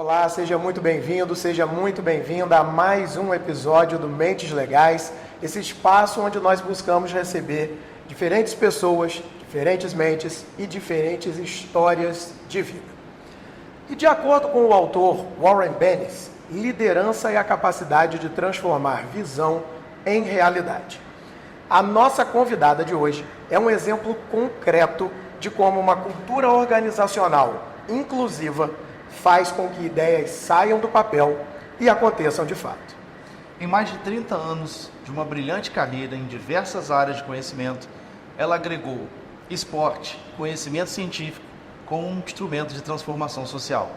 Olá, seja muito bem-vindo, seja muito bem-vinda a mais um episódio do Mentes Legais, esse espaço onde nós buscamos receber diferentes pessoas, diferentes mentes e diferentes histórias de vida. E de acordo com o autor Warren Bennis, liderança é a capacidade de transformar visão em realidade. A nossa convidada de hoje é um exemplo concreto de como uma cultura organizacional inclusiva faz com que ideias saiam do papel e aconteçam de fato. Em mais de 30 anos de uma brilhante carreira em diversas áreas de conhecimento, ela agregou esporte, conhecimento científico como um instrumento de transformação social.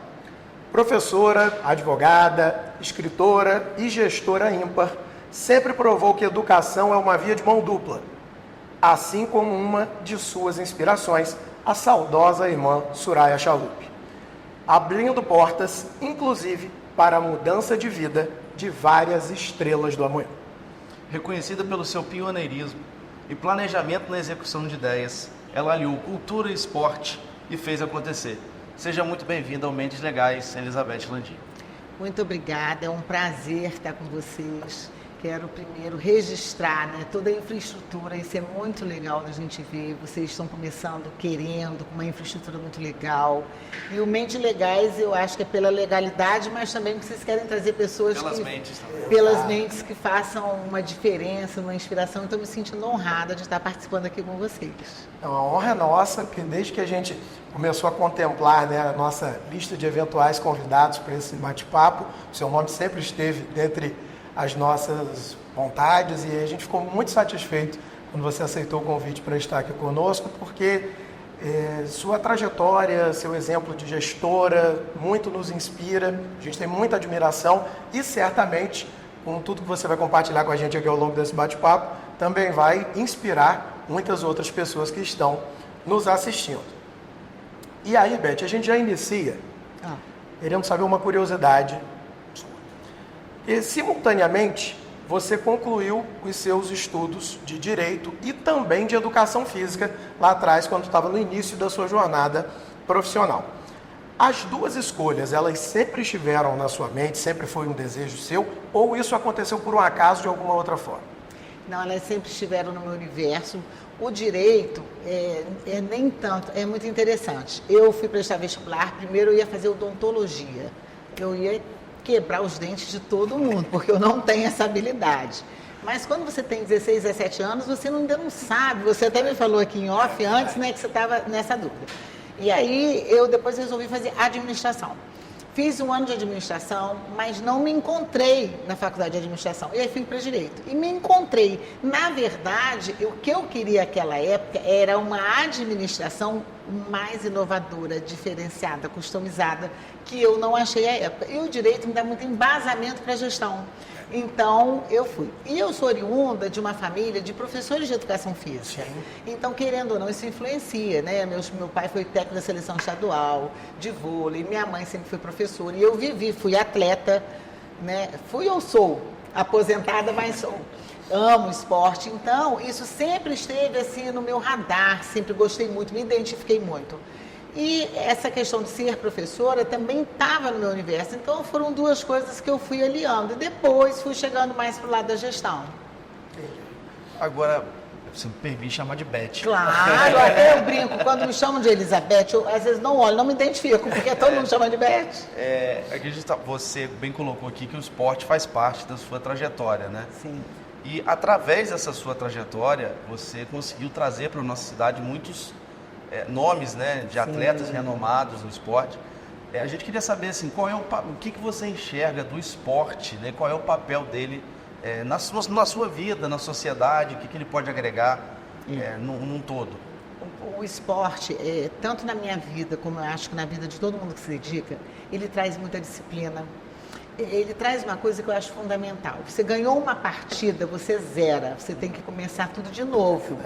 Professora, advogada, escritora e gestora ímpar, sempre provou que educação é uma via de mão dupla, assim como uma de suas inspirações, a saudosa irmã Soraya Chalup, abrindo portas, inclusive, para a mudança de vida de várias estrelas do amanhã. Reconhecida pelo seu pioneirismo e planejamento na execução de ideias, ela aliou cultura e esporte e fez acontecer. Seja muito bem-vinda ao Mentes Legais, Elizabeth Landim. Muito obrigada, é um prazer estar com vocês. Quero primeiro registrar, toda a infraestrutura, isso é muito legal da gente ver. Vocês estão começando querendo, com uma infraestrutura muito legal. E o Mentes Legais, eu acho que é pela legalidade, mas também porque vocês querem trazer pessoas pelas mentes que façam uma diferença, uma inspiração. Então, me sentindo honrada de estar participando aqui com vocês. É uma honra nossa, porque desde que a gente começou a contemplar a nossa lista de eventuais convidados para esse bate-papo, o seu nome sempre esteve dentre as nossas vontades e a gente ficou muito satisfeito quando você aceitou o convite para estar aqui conosco, porque sua trajetória, seu exemplo de gestora, muito nos inspira, a gente tem muita admiração e certamente, com tudo que você vai compartilhar com a gente aqui ao longo desse bate-papo, também vai inspirar muitas outras pessoas que estão nos assistindo. E aí, Beth, a gente já inicia querendo saber uma curiosidade. E, simultaneamente, você concluiu os seus estudos de Direito e também de Educação Física lá atrás, quando estava no início da sua jornada profissional. As duas escolhas, elas sempre estiveram na sua mente, sempre foi um desejo seu, ou isso aconteceu por um acaso de alguma outra forma? Não, elas sempre estiveram no meu universo. O Direito, nem tanto, é muito interessante. Eu fui prestar vestibular, primeiro eu ia fazer odontologia. Eu ia quebrar os dentes de todo mundo, porque eu não tenho essa habilidade. Mas quando você tem 16, 17 anos, você ainda não sabe. Você até me falou aqui em off antes, que você estava nessa dúvida. E aí, eu depois resolvi fazer administração. Fiz um ano de administração, mas não me encontrei na faculdade de administração. E aí fui para Direito. E me encontrei. Na verdade, o que eu queria naquela época era uma administração mais inovadora, diferenciada, customizada, que eu não achei à época. E o Direito me dá muito embasamento para a gestão. Então, eu fui. E eu sou oriunda de uma família de professores de educação física. Sim. Então, querendo ou não, isso influencia, Meu pai foi técnico da seleção estadual, de vôlei, minha mãe sempre foi professora. E eu fui atleta, Fui ou sou aposentada, mas sou. Amo esporte. Então, isso sempre esteve assim no meu radar, sempre gostei muito, me identifiquei muito. E essa questão de ser professora também estava no meu universo. Então, foram duas coisas que eu fui aliando. E depois fui chegando mais para o lado da gestão. Agora, você me permite chamar de Beth. Claro, até eu brinco. Quando me chamam de Elizabeth, eu às vezes não olho, não me identifico, porque todo mundo chama de Beth. Você bem colocou aqui que o esporte faz parte da sua trajetória, Sim. E através dessa sua trajetória, você conseguiu trazer para a nossa cidade muitos nomes, de atletas renomados no esporte. A gente queria saber assim, o que você enxerga do esporte, qual é o papel dele na sua vida, na sociedade, o que ele pode agregar num todo. O esporte, tanto na minha vida como eu acho que na vida de todo mundo que se dedica, ele traz muita disciplina. Ele traz uma coisa que eu acho fundamental. Você ganhou uma partida, você zera, você tem que começar tudo de novo.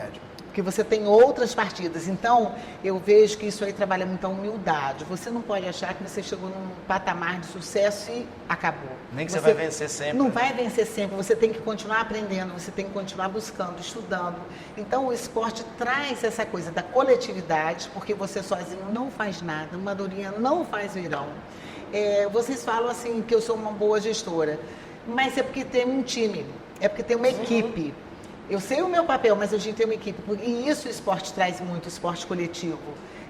Porque você tem outras partidas. Então, eu vejo que isso aí trabalha muito a humildade. Você não pode achar que você chegou num patamar de sucesso e acabou. Nem que você vai vencer sempre. Não vai vencer sempre. Você tem que continuar aprendendo, você tem que continuar buscando, estudando. Então, o esporte traz essa coisa da coletividade, porque você sozinho não faz nada, uma dorinha não faz verão. vocês falam assim que eu sou uma boa gestora, mas é porque tem um time, é porque tem uma equipe. Eu sei o meu papel, mas a gente tem uma equipe. E isso o esporte traz muito, o esporte coletivo.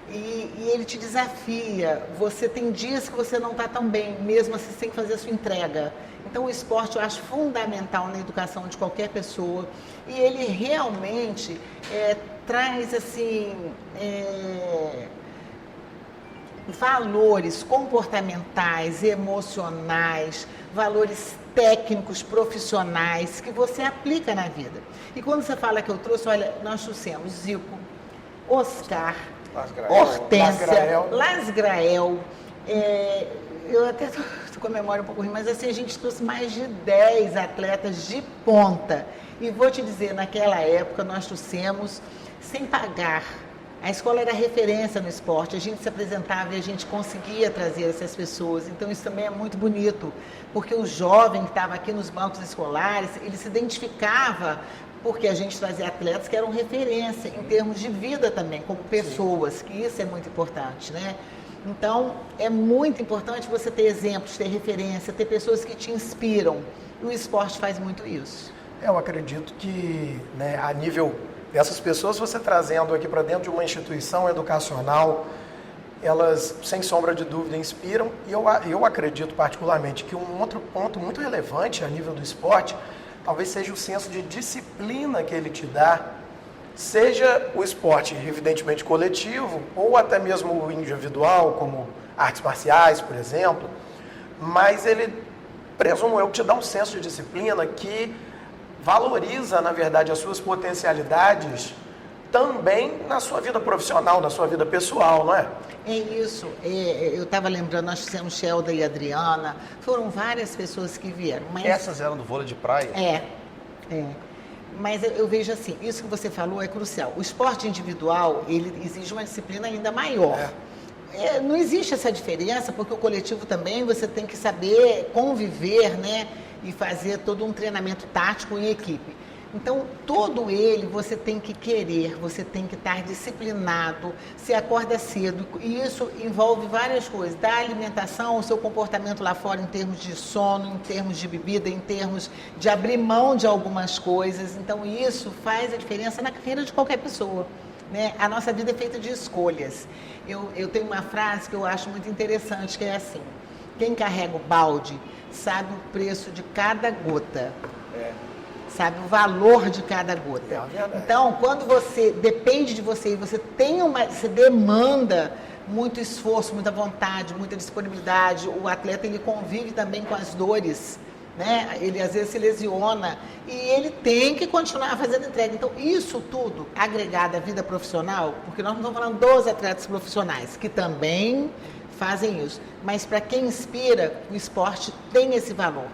E ele te desafia. Você tem dias que você não está tão bem, mesmo assim você tem que fazer a sua entrega. Então o esporte eu acho fundamental na educação de qualquer pessoa. E ele realmente traz assim valores comportamentais, emocionais, valores técnicos, profissionais, que você aplica na vida. E quando você fala que eu trouxe, olha, nós trouxemos Zico, Oscar, Hortência, Lasgrael, eu até estou com a memória um pouco ruim, mas assim, a gente trouxe mais de 10 atletas de ponta. E vou te dizer, naquela época nós trouxemos sem pagar. A escola era referência no esporte, a gente se apresentava e a gente conseguia trazer essas pessoas. Então isso também é muito bonito, porque o jovem que estava aqui nos bancos escolares, ele se identificava porque a gente trazia atletas que eram referência em termos de vida também, como pessoas, que isso é muito importante, né? Então, é muito importante você ter exemplos, ter referência, ter pessoas que te inspiram. E o esporte faz muito isso. Eu acredito que, né, a nível dessas pessoas, você trazendo aqui para dentro de uma instituição educacional, elas, sem sombra de dúvida, inspiram. E eu acredito particularmente que um outro ponto muito relevante a nível do esporte talvez seja o senso de disciplina que ele te dá, seja o esporte evidentemente coletivo ou até mesmo o individual, como artes marciais, por exemplo, mas ele, presumo eu, que te dá um senso de disciplina que valoriza, na verdade, as suas potencialidades também na sua vida profissional, na sua vida pessoal, não é? É isso. Eu estava lembrando, nós fizemos Shelda e Adriana, foram várias pessoas que vieram. Mas... Essas eram do vôlei de praia? Mas eu vejo assim, isso que você falou é crucial. O esporte individual, ele exige uma disciplina ainda maior. Não existe essa diferença, porque o coletivo também você tem que saber conviver, né? E fazer todo um treinamento tático em equipe. Então, todo ele você tem que querer, você tem que estar disciplinado, se acorda cedo, e isso envolve várias coisas, da alimentação, o seu comportamento lá fora em termos de sono, em termos de bebida, em termos de abrir mão de algumas coisas. Então, isso faz a diferença na carreira de qualquer pessoa, né? A nossa vida é feita de escolhas. Eu tenho uma frase que eu acho muito interessante, que é assim: quem carrega o balde sabe o preço de cada gota. Sabe o valor de cada gota. Então, quando você depende de você e você demanda muito esforço, muita vontade, muita disponibilidade, o atleta ele convive também com as dores, né? Ele às vezes se lesiona e ele tem que continuar fazendo entrega. Então, isso tudo agregado à vida profissional, porque nós não estamos falando dos atletas profissionais, que também fazem isso, mas para quem inspira, o esporte tem esse valor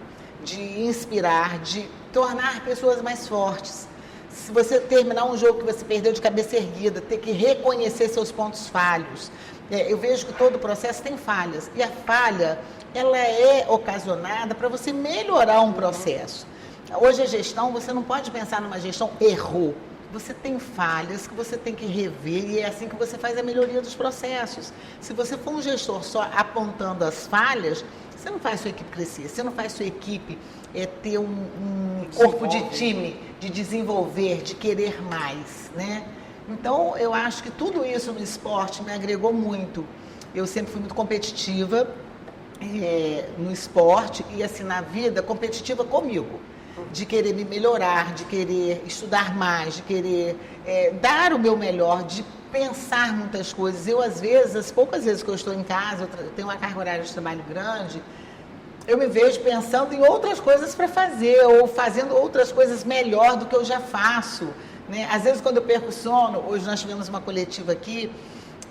de inspirar, de tornar pessoas mais fortes. Se você terminar um jogo que você perdeu de cabeça erguida, ter que reconhecer seus pontos falhos. Eu vejo que todo o processo tem falhas. E a falha, ela é ocasionada para você melhorar um processo. Hoje a gestão, você não pode pensar numa gestão errou. Você tem falhas que você tem que rever e é assim que você faz a melhoria dos processos. Se você for um gestor só apontando as falhas, você não faz sua equipe crescer, você não faz sua equipe ter um corpo de time, de desenvolver, de querer mais, né? Então, eu acho que tudo isso no esporte me agregou muito. Eu sempre fui muito competitiva no esporte e, assim, na vida, competitiva comigo. De querer me melhorar, de querer estudar mais, de querer dar o meu melhor, de pensar muitas coisas. Eu, às vezes, as poucas vezes que eu estou em casa, eu tenho uma carga horária de trabalho grande, eu me vejo pensando em outras coisas para fazer, ou fazendo outras coisas melhor do que eu já faço, né? Às vezes, quando eu perco o sono, hoje nós tivemos uma coletiva aqui,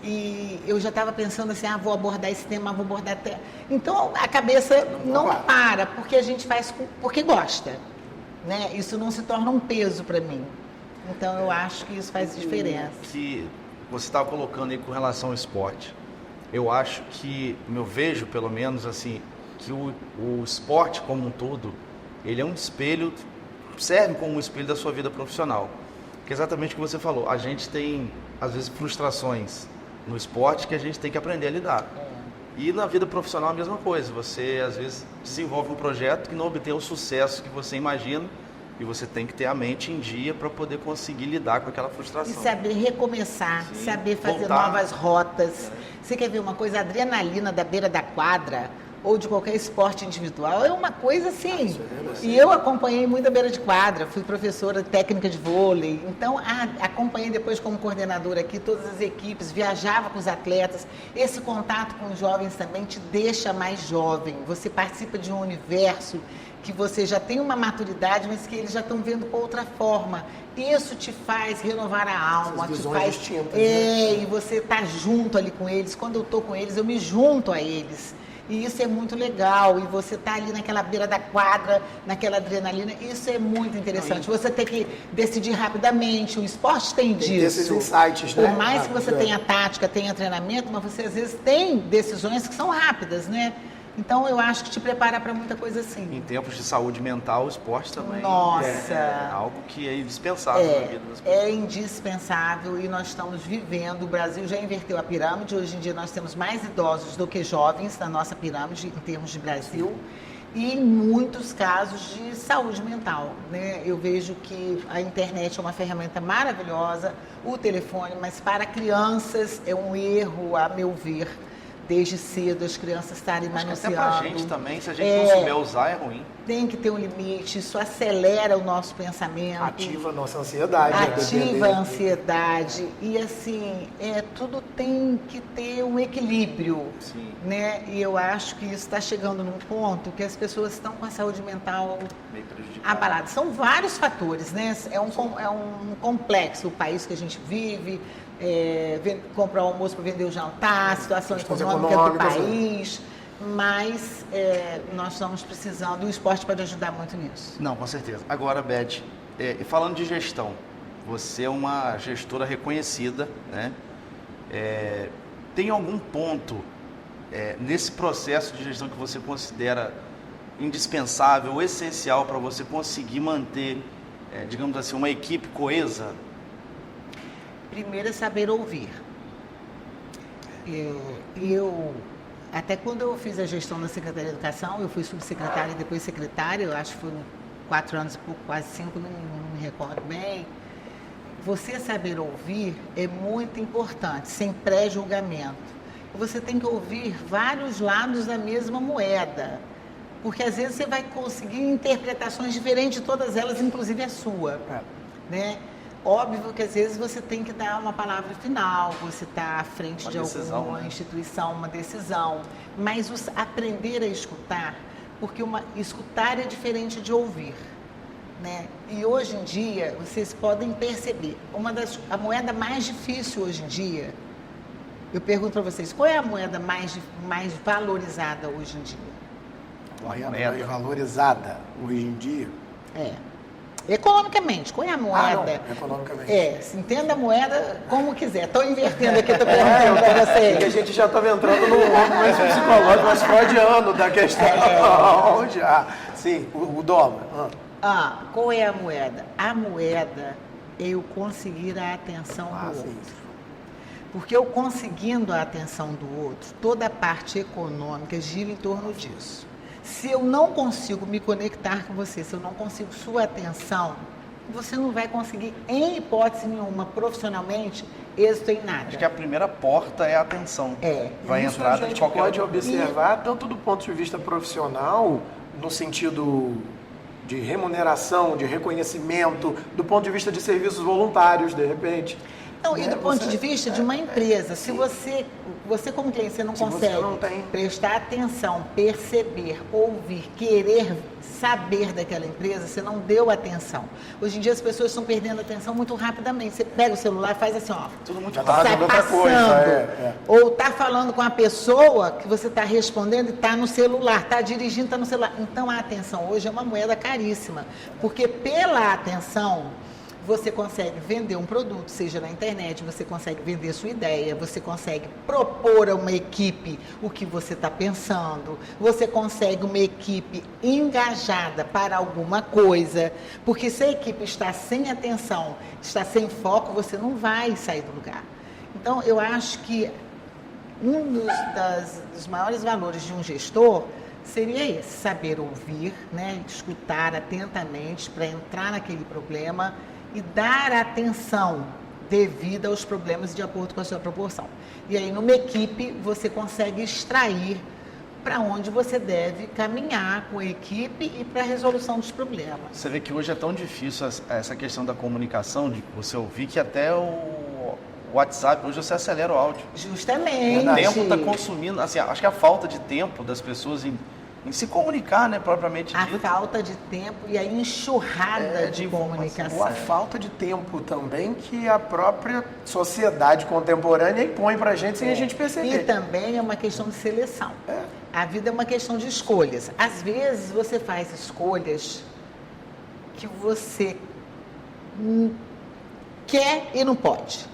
e eu já estava pensando assim, vou abordar esse tema, vou abordar até... Então, a cabeça não para, porque a gente faz porque gosta, né? Isso não se torna um peso para mim. Então, eu acho que isso faz diferença. Que você estava colocando aí com relação ao esporte, eu acho que, eu vejo pelo menos assim, que o esporte como um todo, ele é um espelho, serve como um espelho da sua vida profissional. Que é exatamente o que você falou, a gente tem, às vezes, frustrações no esporte que a gente tem que aprender a lidar. E na vida profissional a mesma coisa, você às vezes desenvolve um projeto que não obtém o sucesso que você imagina e você tem que ter a mente em dia para poder conseguir lidar com aquela frustração. E saber recomeçar, Sim. saber fazer Voltar. novas rotas. Você quer ver uma coisa? A adrenalina da beira da quadra ou de qualquer esporte individual é uma coisa assim. E eu acompanhei muito a beira de quadra, fui professora técnica de vôlei, então acompanhei depois como coordenadora aqui todas as equipes, viajava com os atletas. Esse contato com os jovens também te deixa mais jovem, você participa de um universo que você já tem uma maturidade, mas que eles já estão vendo com outra forma. Isso te faz renovar a alma, Essas te visões faz... distintas, né? E você tá junto ali com eles. Quando eu tô com eles, eu me junto a eles. E isso é muito legal. E você tá ali naquela beira da quadra, naquela adrenalina. Isso é muito interessante. Você tem que decidir rapidamente. O esporte tem disso. Tem esses insights, né? Por mais que você tenha tática, tenha treinamento, mas você às vezes tem decisões que são rápidas, né? Então eu acho que te prepara para muita coisa assim. Em tempos de saúde mental, o esporte também Nossa! é algo que é indispensável na vida das pessoas. É indispensável e nós estamos vivendo. O Brasil já inverteu a pirâmide. Hoje em dia nós temos mais idosos do que jovens na nossa pirâmide em termos de Brasil. E em muitos casos de saúde mental, né? Eu vejo que a internet é uma ferramenta maravilhosa, o telefone, mas para crianças é um erro, a meu ver. Desde cedo as crianças estarem Acho que manuseando. até pra gente também, se a gente não souber usar, é ruim. Tem que ter um limite, isso acelera o nosso pensamento. Ativa a nossa ansiedade. Ativa a ansiedade. E assim, tudo tem que ter um equilíbrio. Sim. Né? E eu acho que isso está chegando num ponto que as pessoas estão com a saúde mental Meio prejudicado. abalada. São vários fatores, né? É um complexo o país que a gente vive, comprar o almoço para vender o jantar, a situação econômica do país, mas nós estamos precisando, e o esporte pode ajudar muito nisso. Não, com certeza. Agora, Beth, falando de gestão, você é uma gestora reconhecida, né? Tem algum ponto nesse processo de gestão que você considera indispensável ou essencial para você conseguir manter, digamos assim, uma equipe coesa? Primeiro é saber ouvir. Eu até quando eu fiz a gestão da Secretaria de Educação, eu fui subsecretária e depois secretária, eu acho que foram 4 anos e pouco, quase 5, não me recordo bem. Você saber ouvir é muito importante, sem pré-julgamento. Você tem que ouvir vários lados da mesma moeda, porque às vezes você vai conseguir interpretações diferentes de todas elas, inclusive a sua, né? Óbvio que às vezes você tem que dar uma palavra final, você está à frente de alguma instituição, uma decisão, mas aprender a escutar, porque escutar é diferente de ouvir, né? E hoje em dia, vocês podem perceber, a moeda mais difícil hoje em dia, eu pergunto para vocês, qual é a moeda mais valorizada hoje em dia? A moeda mais valorizada hoje em dia? Economicamente, qual é a moeda? Não, economicamente. Se entenda a moeda como quiser. Estou invertendo aqui, estou perguntando para vocês. Porque a gente já estava entrando no âmbito mais psicológico, mais freudiano da questão. Já. Sim, o dólar. Qual é a moeda? A moeda é eu conseguir a atenção do outro. Sim. Porque eu conseguindo a atenção do outro, toda a parte econômica gira em torno disso. Se eu não consigo me conectar com você, se eu não consigo sua atenção, você não vai conseguir, em hipótese nenhuma, profissionalmente, êxito em nada. Acho que a primeira porta é a atenção. Vai Isso entrar a gente de qualquer pode observar, tanto do ponto de vista profissional, no sentido de remuneração, de reconhecimento, do ponto de vista de serviços voluntários, de repente. Não, e do ponto de vista de uma empresa, se você como cliente, você não consegue prestar atenção, perceber, ouvir, querer saber daquela empresa, você não deu atenção. Hoje em dia as pessoas estão perdendo atenção muito rapidamente. Você pega o celular e faz assim, tudo muito sai passando. Ou está falando com a pessoa que você está respondendo e está no celular, está dirigindo, está no celular. Então a atenção hoje é uma moeda caríssima, porque pela atenção você consegue vender um produto, seja na internet, você consegue vender sua ideia, você consegue propor a uma equipe o que você está pensando, você consegue uma equipe engajada para alguma coisa, porque se a equipe está sem atenção, está sem foco, você não vai sair do lugar. Então, eu acho que dos maiores valores de um gestor seria esse, saber ouvir, né, escutar atentamente para entrar naquele problema e dar atenção devida aos problemas de acordo com a sua proporção. E aí, numa equipe, você consegue extrair para onde você deve caminhar com a equipe e para a resolução dos problemas. Você vê que hoje é tão difícil essa questão da comunicação, de você ouvir, que até o WhatsApp, hoje você acelera o áudio. Justamente. O tempo está consumindo, assim, acho que a falta de tempo das pessoas em se comunicar, né, propriamente dito. A falta de tempo e a enxurrada de comunicação. Ou a falta de tempo também que a própria sociedade contemporânea impõe para a gente sem a gente perceber. E também é uma questão de seleção. A vida é uma questão de escolhas. Às vezes você faz escolhas que você quer e não pode.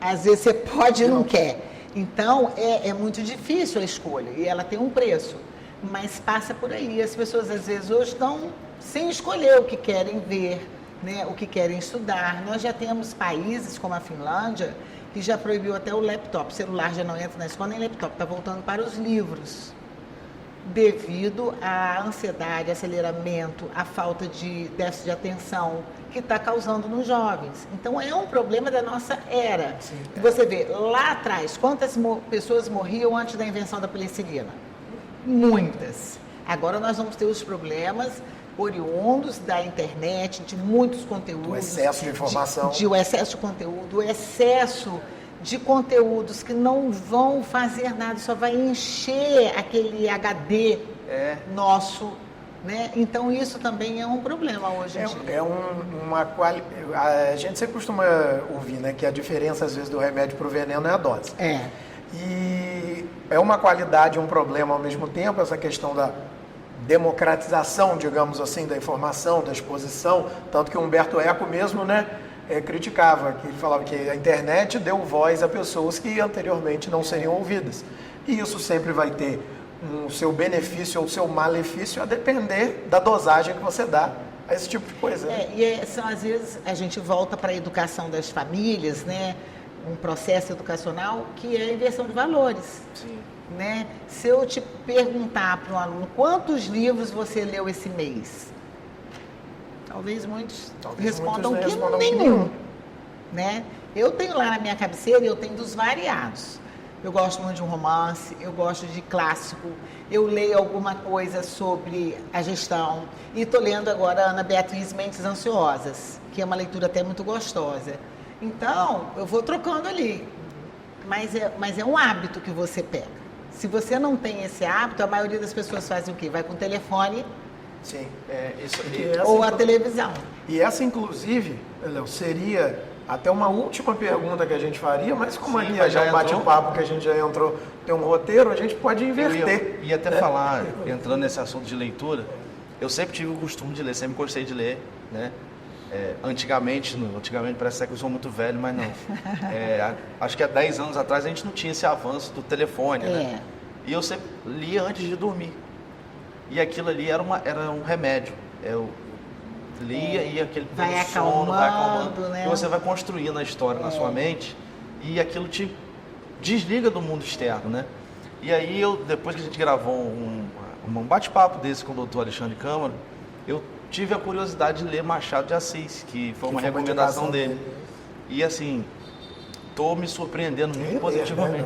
Às vezes você pode e não quer. Então é muito difícil a escolha e ela tem um preço. Mas passa por aí. As pessoas, às vezes, hoje estão sem escolher o que querem ver, né, o que querem estudar. Nós já temos países, como a Finlândia, que já proibiu até o laptop. O celular já não entra na escola, nem laptop. Está voltando para os livros. Devido à ansiedade, aceleramento, à falta de déficit de atenção que está causando nos jovens. Então, é um problema da nossa era. Sim, você vê, lá atrás, quantas pessoas morriam antes da invenção da penicilina? Muitas. Agora nós vamos ter os problemas oriundos da internet, de muitos conteúdos. O excesso de informação. O excesso de conteúdo, o excesso de conteúdos que não vão fazer nada, só vai encher aquele HD nosso, né? Então isso também é um problema hoje em dia. A gente sempre costuma ouvir, né, que a diferença às vezes do remédio para o veneno é a dose. E é uma qualidade e um problema ao mesmo tempo, essa questão da democratização, digamos assim, da informação, da exposição, tanto que o Humberto Eco mesmo, né, criticava, que ele falava que a internet deu voz a pessoas que anteriormente não seriam ouvidas. E isso sempre vai ter o seu benefício ou o seu malefício a depender da dosagem que você dá a esse tipo de coisa. Às vezes a gente volta para a educação das famílias, né? Um processo educacional que é a inversão de valores. Sim. Né? Se eu te perguntar para um aluno quantos livros você leu esse mês, talvez muitos respondam que nenhum. Né? Eu tenho lá na minha cabeceira, eu tenho dos variados. Eu gosto muito de um romance, eu gosto de clássico, eu leio alguma coisa sobre a gestão e estou lendo agora a Ana Beatriz Mentes Ansiosas, que é uma leitura até muito gostosa. Então, eu vou trocando ali, mas é um hábito que você pega. Se você não tem esse hábito, a maioria das pessoas fazem o quê? Vai com o telefone. Sim. Ou a televisão. E essa, inclusive, Léo, seria até uma última pergunta que a gente faria, mas como aqui já é um bate-papo que a gente já entrou, tem um roteiro, a gente pode inverter. Eu ia até falar, entrando nesse assunto de leitura, eu sempre tive o costume de ler, sempre gostei de ler, né? Antigamente parece que eu sou muito velho, mas não. Acho que há 10 anos atrás a gente não tinha esse avanço do telefone, né? E eu sempre lia antes de dormir. E aquilo ali era um remédio. Eu lia e aquele vai sono, vai acalmando, né? E você vai construindo a história na sua mente e aquilo te desliga do mundo externo, né? E aí depois que a gente gravou um bate-papo desse com o doutor Alexandre Câmara, eu tive a curiosidade de ler Machado de Assis, que foi uma recomendação dele. E assim, estou me surpreendendo muito positivamente.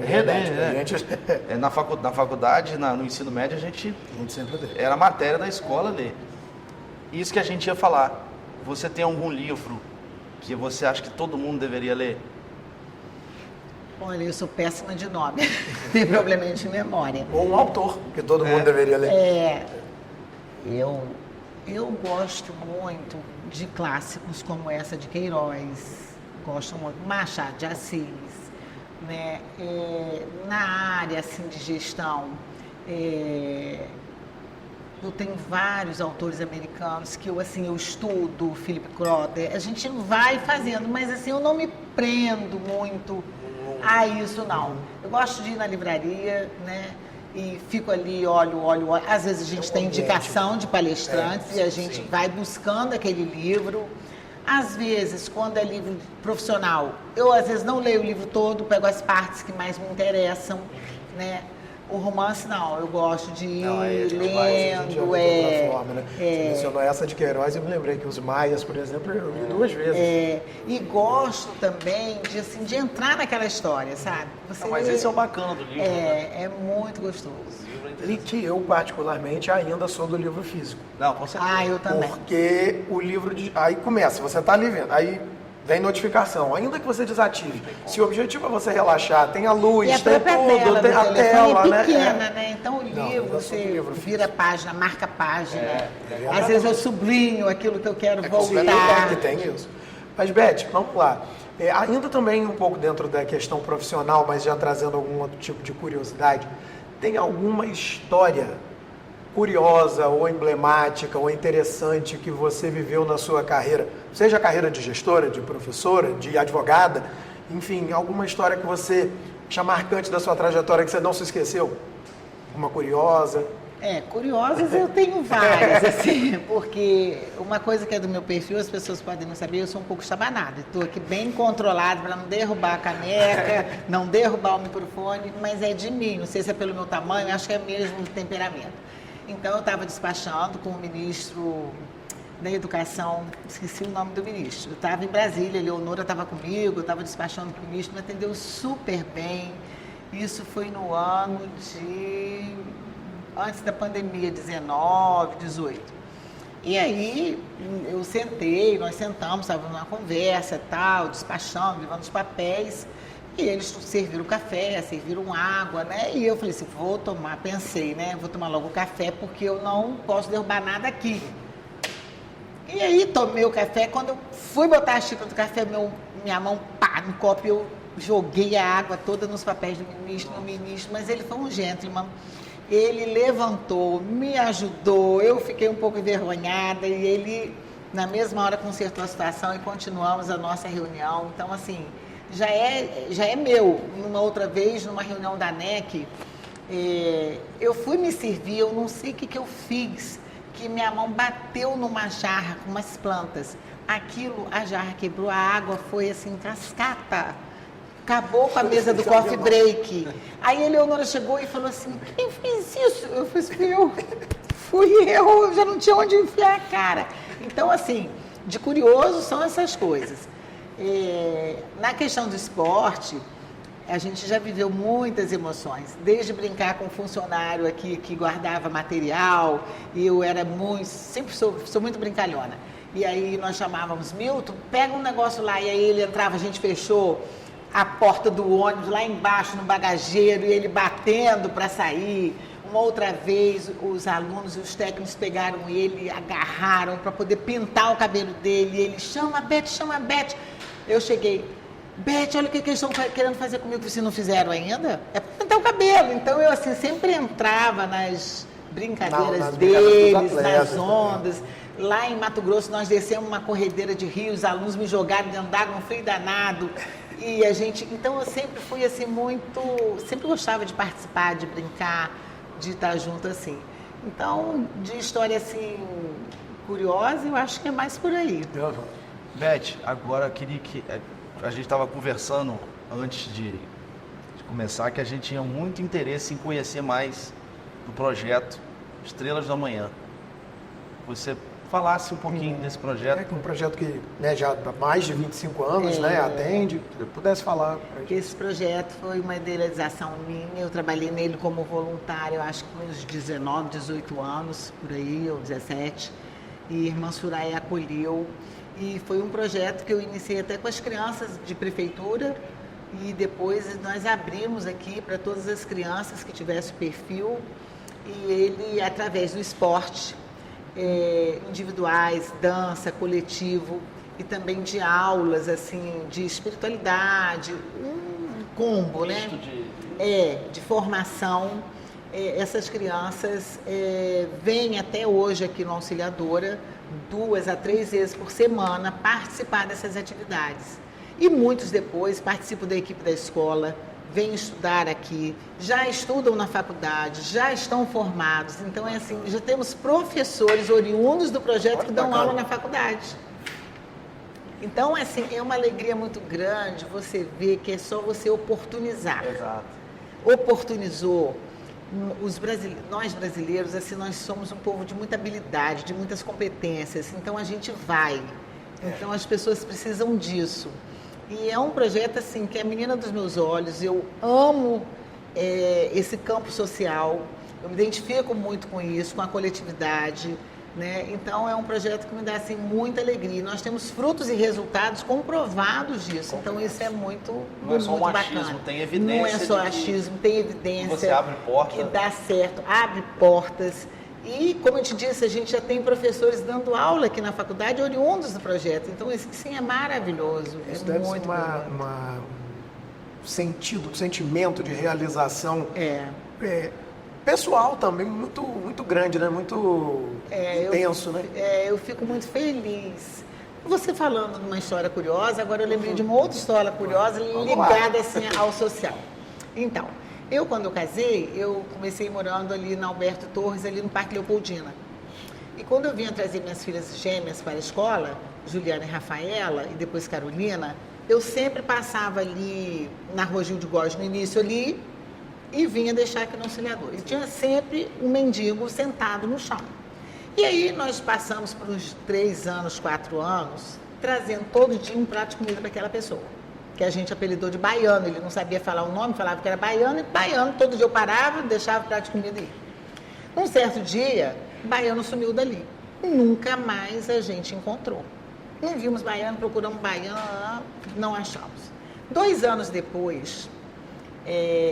Na faculdade, no ensino médio, a gente sempre lê. Era matéria da escola ler. Isso que a gente ia falar. Você tem algum livro que você acha que todo mundo deveria ler? Olha, eu sou péssima de nome. Tem problema de memória. Ou um autor que todo mundo deveria ler. Eu gosto muito de clássicos como essa de Queiroz, gosto muito Machado de Assis, né? Na área assim, de gestão, eu tenho vários autores americanos que eu estudo, Philip Crowder, a gente vai fazendo, mas assim, eu não me prendo muito a isso, não. Eu gosto de ir na livraria, né? E fico ali, olho. Às vezes a gente tem indicação de palestrantes e a gente vai buscando aquele livro. Às vezes, quando é livro profissional, eu às vezes não leio o livro todo, pego as partes que mais me interessam, né? O romance não, eu gosto de ir lendo, forma, né? Você mencionou essa de Queiroz, eu me lembrei que os Maias, por exemplo, eu li 2 vezes. E gosto também de, assim, de entrar naquela história, sabe? Mas esse é o bacana do livro. É muito gostoso. E que eu, particularmente, ainda sou do livro físico. Não, com certeza. Eu também. Porque o livro aí começa, você está ali vendo, aí vem notificação, ainda que você desative. Se o objetivo é você relaxar, tem a luz, E a tem própria tudo, tem a tela tela, é pequena, né? né? Então o Não, livro, eu sou do você livro vira a página, marca a página. É Às vezes eu sublinho aquilo que eu quero voltar. Que tem isso. Mas, Beth, vamos lá. Ainda também um pouco dentro da questão profissional, mas já trazendo algum outro tipo de curiosidade, tem alguma história curiosa ou emblemática ou interessante que você viveu na sua carreira, seja a carreira de gestora, de professora, de advogada, enfim, alguma história que você acha marcante da sua trajetória que você não se esqueceu? Uma curiosa? Curiosas eu tenho várias, assim, porque uma coisa que é do meu perfil, as pessoas podem não saber, eu sou um pouco estabanada. Estou aqui bem controlada para não derrubar a caneca, não derrubar o microfone, mas é de mim, não sei se é pelo meu tamanho, acho que é mesmo do temperamento. Então eu estava despachando com o ministro da Educação, esqueci o nome do ministro. Eu estava em Brasília, a Leonora estava comigo, eu estava despachando com o ministro, me atendeu super bem. Isso foi no ano de... antes da pandemia, 19, 18. E aí eu sentei, nós sentamos, estávamos numa conversa, tal, despachando, levando os papéis, e eles serviram café, serviram água, né? E eu falei assim, vou tomar, pensei, né? Vou tomar logo o café, porque eu não posso derrubar nada aqui. E aí tomei o café, quando eu fui botar a xícara do café, minha mão, pá, no copo, eu joguei a água toda nos papéis do ministro, mas ele foi um gentleman. Ele levantou, me ajudou, eu fiquei um pouco envergonhada e ele, na mesma hora, consertou a situação e continuamos a nossa reunião. Então, assim, já é meu. Uma outra vez, numa reunião da ANEC, eu fui me servir, eu não sei o que eu fiz, que minha mão bateu numa jarra com umas plantas. Aquilo, a jarra quebrou, a água foi assim, cascata. Acabou com a mesa do coffee break. Aí a Leonora chegou e falou assim, quem fez isso? Eu falei assim, fui eu já não tinha onde enfiar a cara. Então, assim, de curioso são essas coisas. Na questão do esporte, a gente já viveu muitas emoções, desde brincar com um funcionário aqui que guardava material, e eu era sempre sou muito brincalhona. E aí nós chamávamos, Milton, pega um negócio lá, e aí ele entrava, a gente fechou a porta do ônibus lá embaixo no bagageiro e ele batendo para sair. Uma outra vez os alunos e os técnicos pegaram ele, agarraram para poder pintar o cabelo dele. E ele, chama a Beth. Eu cheguei, Beth, olha o que eles estão querendo fazer comigo que vocês não fizeram ainda. É para pintar o cabelo. Então eu assim sempre entrava nas brincadeiras deles, nas ondas. Lá em Mato Grosso nós descemos uma corredeira de rio, os alunos me jogaram dentro d'água, um frio danado. E a gente, então eu sempre fui assim sempre gostava de participar, de brincar, de estar junto assim. Então, de história assim curiosa, eu acho que é mais por aí. Beth, agora queria que a gente estava conversando antes de começar que a gente tinha muito interesse em conhecer mais do projeto Estrelas da Manhã. Você falasse um pouquinho desse projeto. Um projeto que já há mais de 25 anos atende. Se eu pudesse falar. Esse projeto foi uma idealização minha. Eu trabalhei nele como voluntária, eu acho que uns 19, 18 anos, por aí, ou 17. E Irmã Soraya acolheu. E foi um projeto que eu iniciei até com as crianças de prefeitura. E depois nós abrimos aqui para todas as crianças que tivessem perfil. E ele, através do esporte, individuais, dança, coletivo e também de aulas assim de espiritualidade, um combo, né? De formação. Essas crianças vêm até hoje aqui no Auxiliadora 2 a 3 vezes por semana participar dessas atividades. E muitos depois participam da equipe da escola, vêm estudar aqui, já estudam na faculdade, já estão formados. Então, é assim, já temos professores oriundos do projeto que dão aula na faculdade. Então, assim, é uma alegria muito grande você ver que é só você oportunizar. Exato. Oportunizou. Nós brasileiros, assim, nós somos um povo de muita habilidade, de muitas competências, então a gente vai. Então as pessoas precisam disso. E é um projeto, assim, que é a menina dos meus olhos. Eu amo esse campo social, eu me identifico muito com isso, com a coletividade, né? Então é um projeto que me dá, assim, muita alegria. E nós temos frutos e resultados comprovados disso. Então isso é muito, não é só muito um achismo, bacana. tem evidência. Não é só de que achismo, tem evidência. você abre porta. Que dá certo, abre portas. E, como eu te disse, a gente já tem professores dando aula aqui na faculdade oriundos do projeto. Então isso sim é maravilhoso. Isso é deve muito ser um sentimento de realização pessoal também muito, muito grande, né? Muito intenso, né? Eu fico muito feliz. Você falando de uma história curiosa, agora eu lembrei de uma outra história curiosa ligada assim, ao social. Então, quando eu casei, eu comecei morando ali na Alberto Torres, ali no Parque Leopoldina. E quando eu vinha trazer minhas filhas gêmeas para a escola, Juliana e Rafaela, e depois Carolina, eu sempre passava ali na Rua Gil de Góes, no início ali, e vinha deixar aqui no auxiliador. E tinha sempre um mendigo sentado no chão. E aí nós passamos por uns 3 anos, 4 anos, trazendo todo dia um prato de comida para aquela pessoa, que a gente apelidou de baiano. Ele não sabia falar o nome, falava que era baiano, e baiano, todo dia eu parava, deixava o prato de comida e ia. Um certo dia, baiano sumiu dali. Nunca mais a gente encontrou. Não vimos baiano, procuramos baiano, não achamos. 2 anos depois,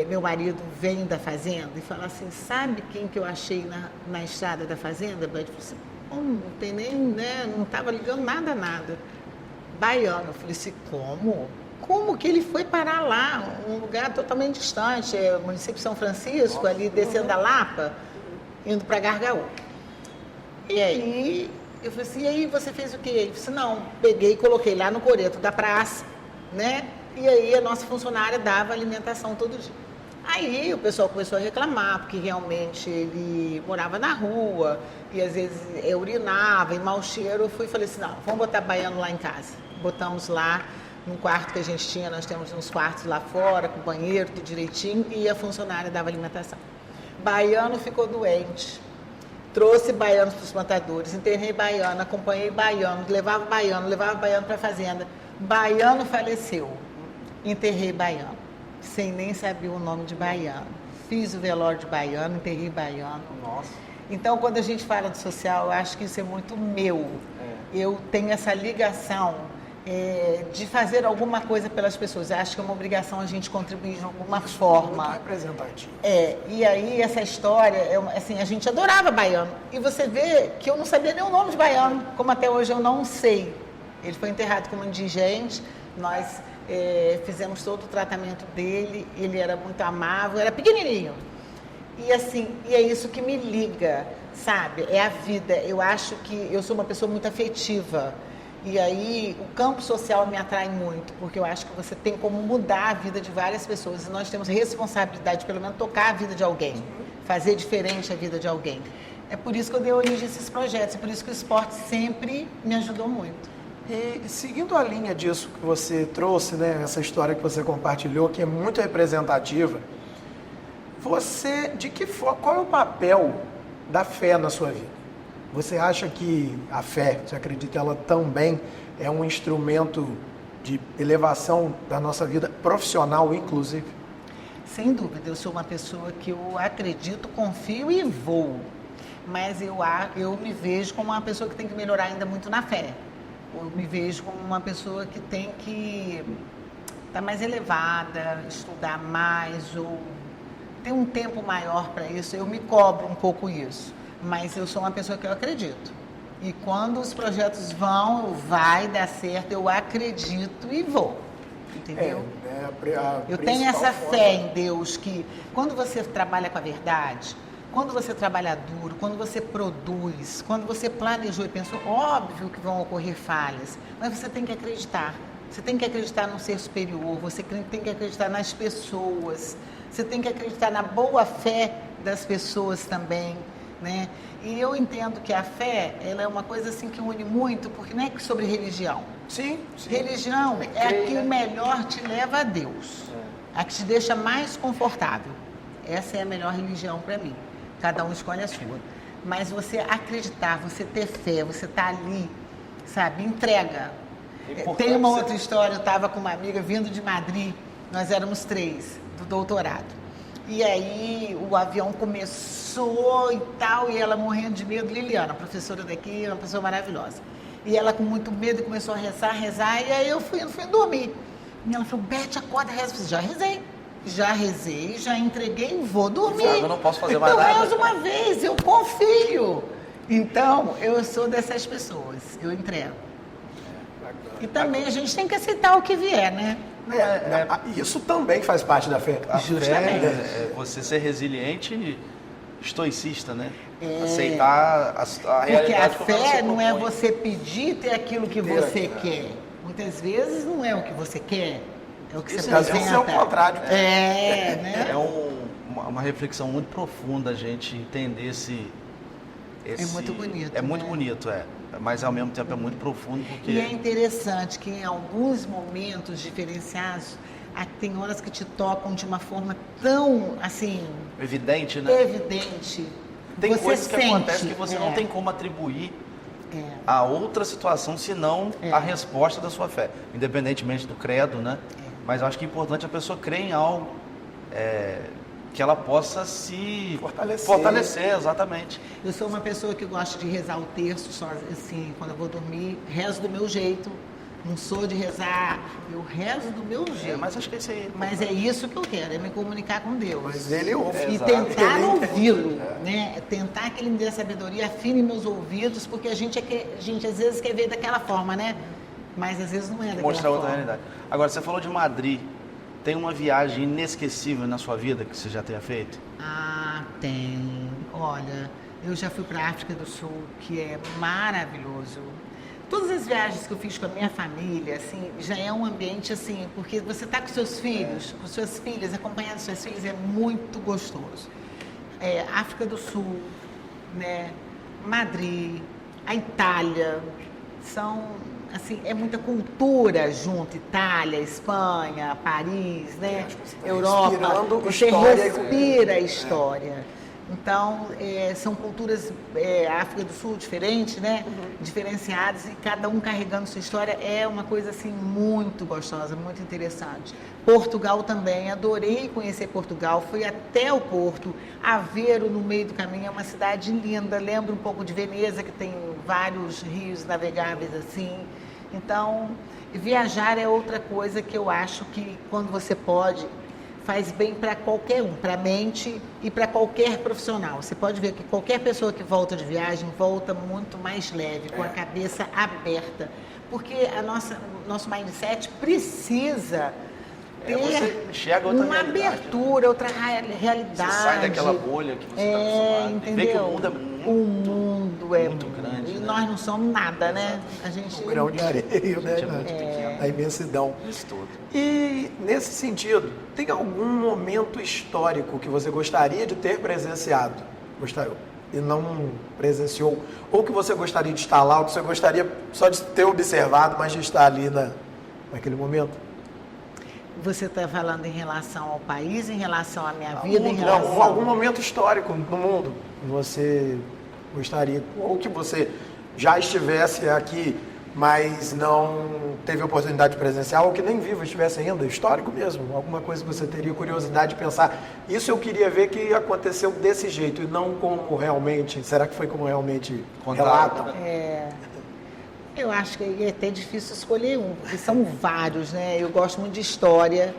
meu marido vem da fazenda e fala assim, sabe quem que eu achei na estrada da fazenda? Ele falou assim, não tem nem, né, não estava ligando nada. Baiano. Eu falei assim, como? Como que ele foi parar lá? Um lugar totalmente distante, o município de São Francisco, ali descendo da Lapa, indo para Gargaú. E aí, eu falei assim, e aí você fez o quê? Ele disse, não, peguei e coloquei lá no coreto da praça, né? E aí a nossa funcionária dava alimentação todo dia. Aí o pessoal começou a reclamar, porque realmente ele morava na rua, e às vezes urinava, e mau cheiro. Eu fui e falei assim, não, vamos botar baiano lá em casa. Botamos lá, num quarto que a gente tinha, nós temos uns quartos lá fora, com banheiro, tudo direitinho, e a funcionária dava alimentação. Baiano ficou doente. Trouxe baianos para os plantadores, internei baiano, acompanhei baiano, levava baiano para a fazenda. Baiano faleceu. Enterrei baiano, sem nem saber o nome de baiano. Fiz o velório de baiano, enterrei baiano. Nossa. Então, quando a gente fala de social, eu acho que isso é muito meu. Eu tenho essa ligação de fazer alguma coisa pelas pessoas. Eu acho que é uma obrigação a gente contribuir de alguma forma. Muito representativo. E aí essa história, assim, a gente adorava baiano. E você vê que eu não sabia nem o nome de baiano, como até hoje eu não sei. Ele foi enterrado como indigente, nós fizemos todo o tratamento dele, ele era muito amável, era pequenininho. E assim, é isso que me liga, sabe? É a vida. Eu acho que eu sou uma pessoa muito afetiva. E aí o campo social me atrai muito, porque eu acho que você tem como mudar a vida de várias pessoas. E nós temos responsabilidade de, pelo menos, tocar a vida de alguém, fazer diferente a vida de alguém. É por isso que eu dei origem a esses projetos, é por isso que o esporte sempre me ajudou muito. E seguindo a linha disso que você trouxe, né, essa história que você compartilhou, que é muito representativa, qual é o papel da fé na sua vida? Você acha que a fé, você acredita que ela também é um instrumento de elevação da nossa vida profissional, inclusive? Sem dúvida, eu sou uma pessoa que eu acredito, confio e vou. Mas eu me vejo como uma pessoa que tem que melhorar ainda muito na fé. Eu me vejo como uma pessoa que tem que estar mais elevada, estudar mais, ou ter um tempo maior para isso. Eu me cobro um pouco isso, mas eu sou uma pessoa que eu acredito. E quando os projetos vai dar certo, eu acredito e vou. Entendeu? Eu tenho essa fé em Deus que quando você trabalha com a verdade, quando você trabalha duro, quando você produz, quando você planejou e pensou, óbvio que vão ocorrer falhas, mas você tem que acreditar. Você tem que acreditar no ser superior, você tem que acreditar nas pessoas, você tem que acreditar na boa fé das pessoas também, né? E eu entendo que a fé, ela é uma coisa assim que une muito, porque não é sobre religião. Sim, sim. Religião é a crer, que né? melhor te leva a Deus, a que te deixa mais confortável. Essa é a melhor religião para mim. Cada um escolhe a sua. Mas você acreditar, você ter fé, você estar ali, sabe, entrega. Tem uma outra história, eu estava com uma amiga vindo de Madrid, nós éramos 3, do doutorado. E aí o avião começou e tal, e ela morrendo de medo, Liliana, professora daqui, uma pessoa maravilhosa. E ela com muito medo começou a rezar, e aí eu fui dormir. E ela falou, Beth, acorda, reza. Eu falei, já rezei, já entreguei, vou dormir. Eu não posso fazer mais eu nada. rezo uma vez, eu confio. Então, eu sou dessas pessoas, eu entrego. E também a gente tem que aceitar o que vier, né? Isso também faz parte da fé. A Justamente. fé, É você ser resiliente e estoicista, né? Aceitar a Porque realidade a como ela fé se não é propõe. você pedir ter aquilo que Ter você aquilo, quer. Muitas vezes não é o que você quer, é o que Isso você às vezes é o apresenta. contrário. Né? É uma reflexão muito profunda a gente entender esse... É muito bonito, É muito né? bonito, mas ao mesmo tempo é muito profundo porque... E é interessante que em alguns momentos diferenciados, tem horas que te tocam de uma forma tão, assim, Evidente, né? evidente. Tem Você coisas que sente, acontecem que você não tem como atribuir a outra situação senão a resposta da sua fé, independentemente do credo, né? Mas eu acho que é importante a pessoa crer em algo que ela possa se fortalecer, exatamente. Eu sou uma pessoa que gosta de rezar o terço, só assim, quando eu vou dormir, rezo do meu jeito. Não sou de rezar, eu rezo do meu jeito. Mas acho que isso aí... Mas é isso que eu quero, é me comunicar com Deus. Mas ele ouve. E Exato. tentar Ele ouvi-lo, né? Tentar que ele me dê sabedoria, afine meus ouvidos, porque a gente às vezes quer ver daquela forma, né? Mas às vezes não é daquela Mostrar forma. outra realidade. Agora, você falou de Madrid. Tem uma viagem inesquecível na sua vida que você já tenha feito? Ah, tem. Olha, eu já fui para a África do Sul, que é maravilhoso. Todas as viagens que eu fiz com a minha família, assim, já é um ambiente assim, porque você está com seus filhos, com suas filhas, acompanhando suas filhas, é muito gostoso. África do Sul, né? Madrid, a Itália, são, assim, é muita cultura junto, Itália, Espanha, Paris, né? Europa, respirando você história. respira a história. Então, são culturas, África do Sul, diferentes, né? Diferenciadas, e cada um carregando sua história, é uma coisa, assim, muito gostosa, muito interessante. Portugal também, adorei conhecer Portugal, fui até o Porto, Aveiro, no meio do caminho, é uma cidade linda, lembra um pouco de Veneza, que tem vários rios navegáveis, assim. Então, viajar é outra coisa que eu acho que, quando você pode, faz bem para qualquer um, para a mente e para qualquer profissional. Você pode ver que qualquer pessoa que volta de viagem volta muito mais leve, com a cabeça aberta, porque o nosso mindset precisa ter você enxerga outra uma realidade, abertura, outra realidade. Você sai daquela bolha que você está acostumado. Entendeu? E vê que o mundo é mundo é muito grande, E né? nós não somos nada, né? A gente Um grão de areia, né? é muito pequeno. Da imensidão. Isso tudo. E, nesse sentido, tem algum momento histórico que você gostaria de ter presenciado? Gostaria, e não presenciou? Ou que você gostaria de estar lá, ou que você gostaria só de ter observado, mas de estar ali naquele momento? Você está falando em relação ao país, em relação à minha vida, em relação... Não, algum momento histórico no mundo que você gostaria, ou que você já estivesse aqui, mas não teve oportunidade presencial, ou que nem vivo estivesse ainda, histórico mesmo, alguma coisa que você teria curiosidade de pensar, isso eu queria ver que aconteceu desse jeito, e não como realmente, será que foi como realmente relatam? Eu acho que é até difícil escolher um, porque são vários, né? Eu gosto muito de história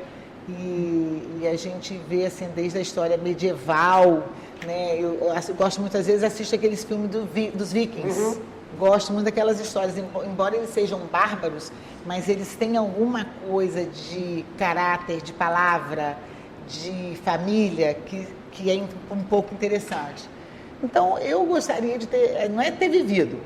e a gente vê, assim, desde a história medieval, né? Eu gosto muitas vezes, assisto aqueles filmes dos vikings. Gosto muito daquelas histórias, embora eles sejam bárbaros, mas eles têm alguma coisa de caráter, de palavra, de família, que é um pouco interessante. Então, eu gostaria de ter, não é ter vivido,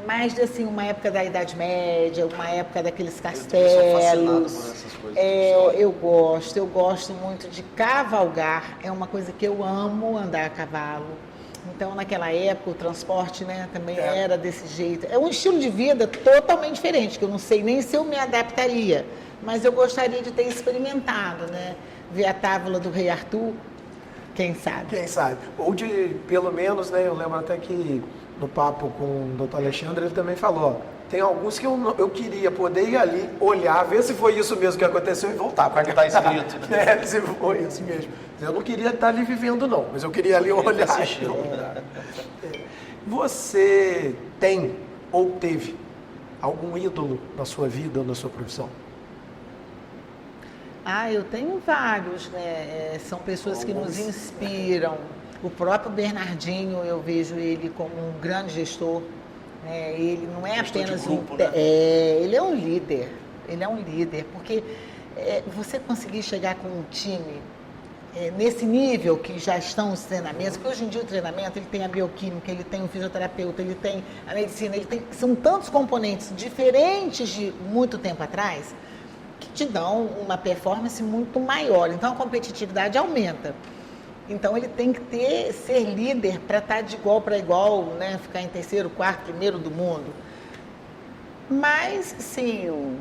mas de, assim, uma época da Idade Média, uma época daqueles castelos. Eu sou fascinado por essas coisas de Eu gosto muito de cavalgar, é uma coisa que eu amo, andar a cavalo. Então, naquela época, o transporte, né, também era desse jeito. É um estilo de vida totalmente diferente, que eu não sei nem se eu me adaptaria, mas eu gostaria de ter experimentado, né? Ver a Távola do Rei Arthur, quem sabe? Quem sabe? Ou de, pelo menos, né, eu lembro até que no papo com o doutor Alexandre, ele também falou, ó, tem alguns que eu queria poder ir ali, olhar, ver se foi isso mesmo que aconteceu e voltar. Como é que tá escrito, né? Se foi isso mesmo. Eu não queria estar ali vivendo, não, mas eu queria ali olhar. Você tem ou teve algum ídolo na sua vida ou na sua profissão? Eu tenho vários, né? São pessoas que nos inspiram. O próprio Bernardinho, eu vejo ele como um grande gestor. Ele não é Gestor de apenas grupo, né? ele é um líder. Ele é um líder, porque você conseguir chegar com um time nesse nível que já estão os treinamentos, porque hoje em dia o treinamento ele tem a bioquímica, ele tem o fisioterapeuta, ele tem a medicina, são tantos componentes diferentes de muito tempo atrás que te dão uma performance muito maior. Então a competitividade aumenta. Então ele tem que ser líder para estar de igual para igual, né? Ficar em terceiro, quarto, primeiro do mundo. Mas, sim,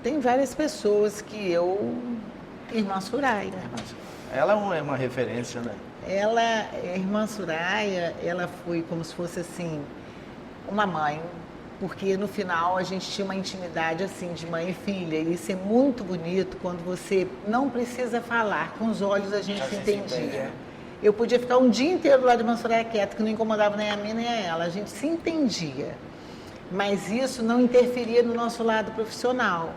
tem várias pessoas que eu... Irmã Soraya. Ela é uma referência, né? Irmã Soraya, ela foi como se fosse assim, uma mãe, porque no final a gente tinha uma intimidade assim de mãe e filha, e isso é muito bonito quando você não precisa falar, com os olhos a gente se entendia. Eu podia ficar um dia inteiro lá de Irmã Soraya quieta, que não incomodava nem a mim nem a ela, a gente se entendia, mas isso não interferia no nosso lado profissional.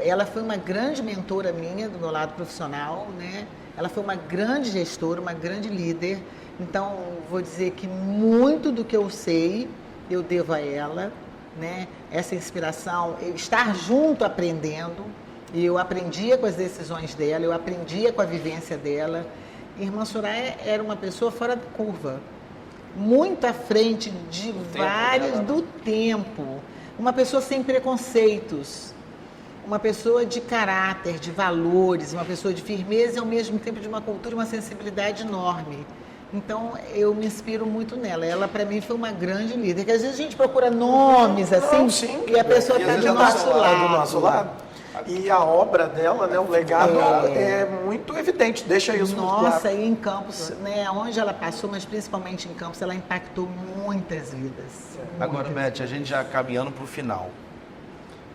Ela foi uma grande mentora minha do meu lado profissional, né? Ela foi uma grande gestora, uma grande líder. Então, vou dizer que muito do que eu sei, eu devo a ela, né? Essa inspiração, estar junto aprendendo. E eu aprendia com as decisões dela, eu aprendia com a vivência dela. Irmã Soraya era uma pessoa fora da curva, muito à frente de vários do tempo. Uma pessoa sem preconceitos, uma pessoa de caráter, de valores, uma pessoa de firmeza e ao mesmo tempo de uma cultura, uma sensibilidade enorme. Então, eu me inspiro muito nela. Ela, para mim, foi uma grande líder. Porque às vezes a gente procura nomes assim, sim, e a pessoa está do nosso lado. E a obra dela, né, o legado é muito evidente, deixa isso muito claro. Nossa, e em Campos, né, onde ela passou, mas principalmente em Campos, ela impactou muitas vidas. Agora, Beth, a gente já caminhando para o final.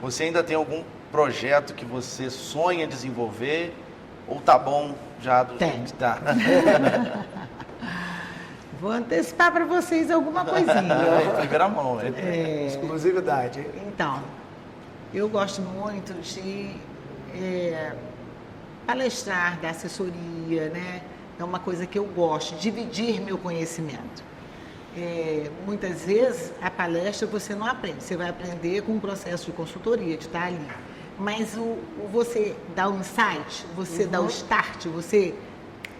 Você ainda tem algum projeto que você sonha desenvolver? Ou tá bom já do jeito que tá? Vou antecipar para vocês alguma coisinha. Primeira mão, né? Exclusividade. Então, eu gosto muito de palestrar, dar assessoria, né? É uma coisa que eu gosto, dividir meu conhecimento. Muitas vezes, a palestra você não aprende, você vai aprender com um processo de consultoria, de estar ali. Mas você dá o insight, você dá o start, você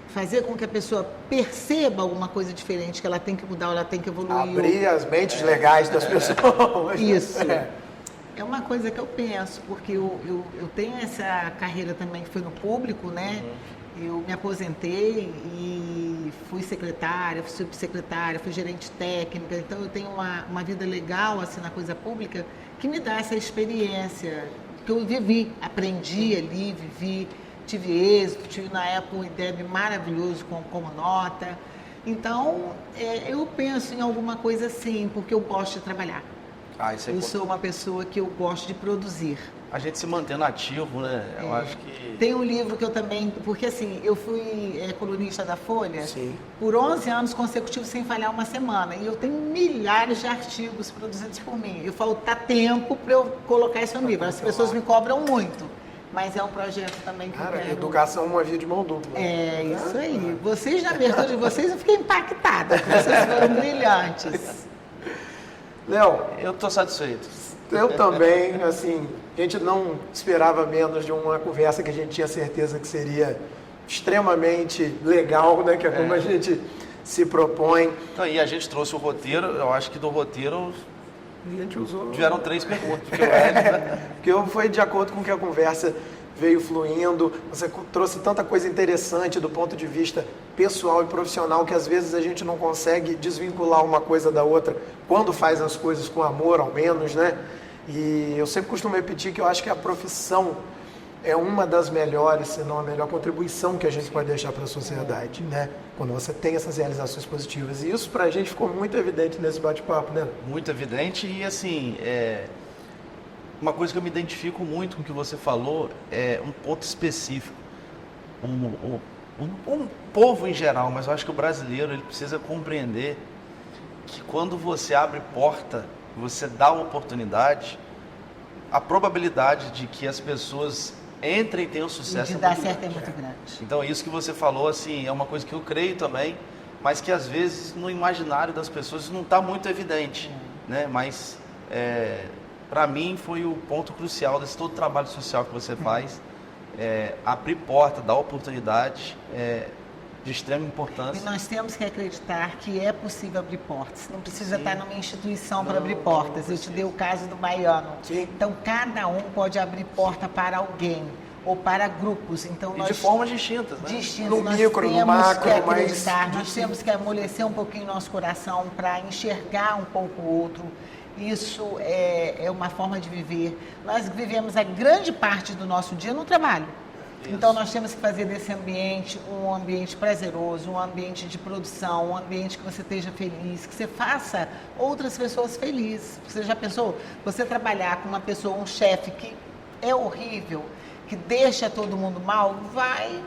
fazer com que a pessoa perceba alguma coisa diferente, que ela tem que mudar, ela tem que evoluir. Abrir as mentes legais das pessoas. Isso. É uma coisa que eu penso, porque eu tenho essa carreira também que foi no público, né? Eu me aposentei e fui secretária, fui subsecretária, fui gerente técnica, então eu tenho uma vida legal assim na coisa pública que me dá essa experiência que eu vivi, aprendi ali, vivi, tive êxito, tive na época um IDEB maravilhoso como nota. Então, eu penso em alguma coisa assim, porque eu gosto de trabalhar. Eu sou uma pessoa que eu gosto de produzir. A gente se mantendo ativo, né? Eu acho que... Tem um livro que eu também... Porque assim, eu fui colunista da Folha. Sim. Por 11 anos consecutivos sem falhar uma semana. E eu tenho milhares de artigos produzidos por mim. Eu falo, tá tempo para eu colocar isso no livro. As pessoas me cobram muito. Mas é um projeto também que eu quero. Educação é uma via de mão dupla. É, isso aí. Vocês, na abertura de vocês, eu fiquei impactada. Vocês foram brilhantes. Léo, eu estou satisfeito. Eu também, assim, a gente não esperava menos de uma conversa que a gente tinha certeza que seria extremamente legal, né? Que é como a gente se propõe. Então, e a gente trouxe o roteiro, eu acho que do roteiro a gente usou... tiveram 3 perguntas. Porque foi de acordo com que a conversa veio fluindo, você trouxe tanta coisa interessante do ponto de vista pessoal e profissional que às vezes a gente não consegue desvincular uma coisa da outra quando faz as coisas com amor, ao menos, né? E eu sempre costumo repetir que eu acho que a profissão é uma das melhores, se não a melhor contribuição que a gente pode deixar para a sociedade, né? Quando você tem essas realizações positivas. E isso para a gente ficou muito evidente nesse bate-papo, né? Muito evidente e, assim, uma coisa que eu me identifico muito com o que você falou é um ponto específico. Um povo em geral, mas eu acho que o brasileiro ele precisa compreender que quando você abre porta, você dá uma oportunidade, a probabilidade de que as pessoas entrem e tenham sucesso de dar certo é muito grande. Então, isso que você falou, assim, é uma coisa que eu creio também, mas que às vezes no imaginário das pessoas não está muito evidente, né? Mas para mim foi o ponto crucial desse todo o trabalho social que você faz, abrir porta, dar oportunidade, de extrema importância. E nós temos que acreditar que é possível abrir portas. Não precisa estar numa instituição para abrir portas. Eu te dei o caso do baiano. Sim. Então, cada um pode abrir porta para alguém ou para grupos. Então, E de formas distintas, né? No nós micro, no temos macro, que mas acreditar, nós temos que amolecer um pouquinho nosso coração para enxergar um pouco o outro. Isso é uma forma de viver. Nós vivemos a grande parte do nosso dia no trabalho. Isso. Então, nós temos que fazer desse ambiente um ambiente prazeroso, um ambiente de produção, um ambiente que você esteja feliz, que você faça outras pessoas felizes. Você já pensou? Você trabalhar com uma pessoa, um chefe que é horrível, que deixa todo mundo mal, vai,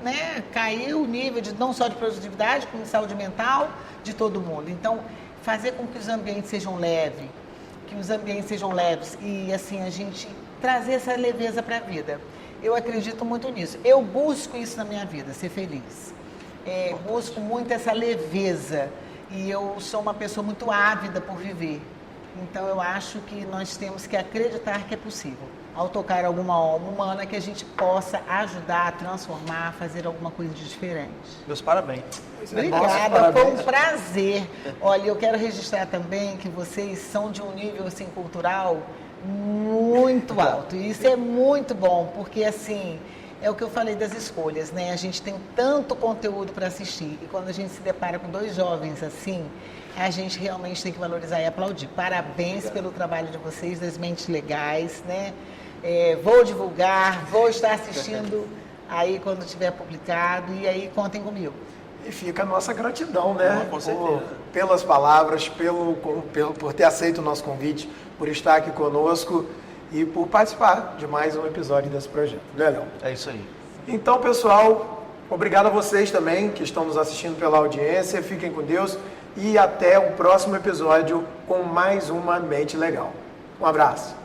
né, cair o nível não só de produtividade, como de saúde mental de todo mundo. Então, fazer com que os ambientes sejam leves, e assim, a gente trazer essa leveza para a vida. Eu acredito muito nisso. Eu busco isso na minha vida, ser feliz. Busco muito essa leveza. E eu sou uma pessoa muito ávida por viver. Então, eu acho que nós temos que acreditar que é possível. Ao tocar alguma alma humana, que a gente possa ajudar a transformar, a fazer alguma coisa de diferente. Meus parabéns. Obrigada, foi um prazer. Olha, eu quero registrar também que vocês são de um nível assim, cultural muito alto. E isso é muito bom, porque assim, é o que eu falei das escolhas, né? A gente tem tanto conteúdo para assistir. E quando a gente se depara com dois jovens assim, a gente realmente tem que valorizar e aplaudir. Parabéns pelo trabalho de vocês, das mentes legais, né? Vou divulgar, vou estar assistindo aí quando tiver publicado. E aí contem comigo. E fica a nossa gratidão, né? Com certeza. Pelas palavras, por ter aceito o nosso convite, por estar aqui conosco e por participar de mais um episódio desse projeto. Né, Léo? É isso aí. Então, pessoal, obrigado a vocês também que estão nos assistindo pela audiência. Fiquem com Deus e até o próximo episódio com mais uma Mente Legal. Um abraço.